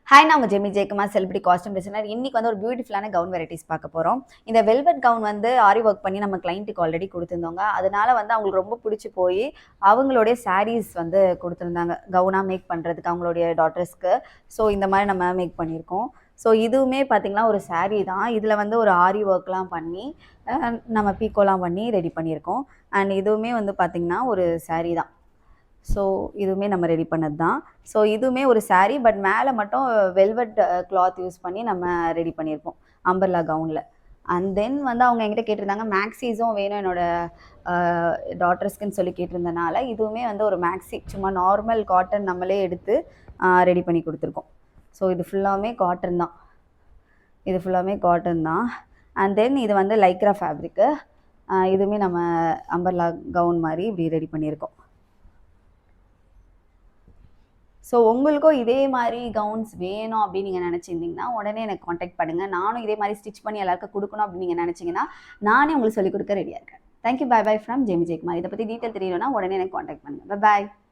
Hi, நான் உங்கள் Jamie Jayakumar, celebrity costume designer. இன்னைக்கு வந்து ஒரு பியூட்டிஃபுல்லான கவுன் வெரைட்டிஸ் பார்க்க போகிறோம். இந்த வெல்வெட் கவுன் வந்து ஆரி ஒர்க் பண்ணி நம்ம கிளைண்ட்டுக்கு ஆல்ரெடி கொடுத்துருந்தோங்க. அதனால வந்து அவங்களுக்கு ரொம்ப பிடிச்சி போய் அவங்களுடைய சாரீஸ் வந்து கொடுத்துருந்தாங்க கவுனாக மேக் பண்ணுறதுக்கு அவங்களுடைய டாட்டர்ஸ்க்கு. ஸோ இந்த மாதிரி நம்ம மேக் பண்ணியிருக்கோம். ஸோ இதுவுமே பார்த்திங்கன்னா ஒரு சாரீ தான். இதில் வந்து ஒரு ஆரி ஒர்க்லாம் பண்ணி நம்ம பீக்கோலாம் பண்ணி ரெடி பண்ணியிருக்கோம். அண்ட் இதுவுமே வந்து பார்த்திங்கன்னா ஒரு சாரீ தான். ஸோ இதுவுமே நம்ம ரெடி பண்ணது தான். ஸோ இதுவுமே ஒரு சாரீ, பட் மேலே மட்டும் வெல்வெட் கிளாத் யூஸ் பண்ணி நம்ம ரெடி பண்ணியிருப்போம் அம்பர்லா கவுனில். அண்ட் தென் வந்து அவங்க என்கிட்ட கேட்டிருந்தாங்க மேக்ஸிஸும் வேணும் என்னோட டாட்டர்ஸ்க்குன்னு சொல்லி கேட்டிருந்தனால இதுவுமே வந்து ஒரு மேக்ஸி சும்மா நார்மல் காட்டன் நம்மளே எடுத்து ரெடி பண்ணி கொடுத்துருக்கோம். ஸோ இது ஃபுல்லாமே காட்டன் தான். அண்ட் தென் இது வந்து லைக்ரா ஃபேப்ரிக்கு. இதுவுமே நம்ம அம்பர்லா கவுன் மாதிரி இப்படி ரெடி பண்ணியிருக்கோம். ஸோ உங்களுக்கும் இதே மாதிரி கவுன்ஸ் வேணும் அப்படின்னு நீங்கள் நினச்சிருந்தீங்கன்னா உடனே எனக்கு காண்டாக்ட் பண்ணுங்கள். நானும் இதே மாதிரி ஸ்டிச் பண்ணி எல்லாருக்கும் கொடுக்கணும் அப்படின்னு நீங்கள் நினச்சிங்கன்னா நானே உங்களுக்கு சொல்லிக் கொடுக்க ரெடியாக இருக்கேன். Thank you. By from Jamie Jayakumar. இதை பற்றி டீட்டெயில் தெரியணும்னா உடனே எனக்கு காண்டாக்ட் பண்ணுங்கள். பை.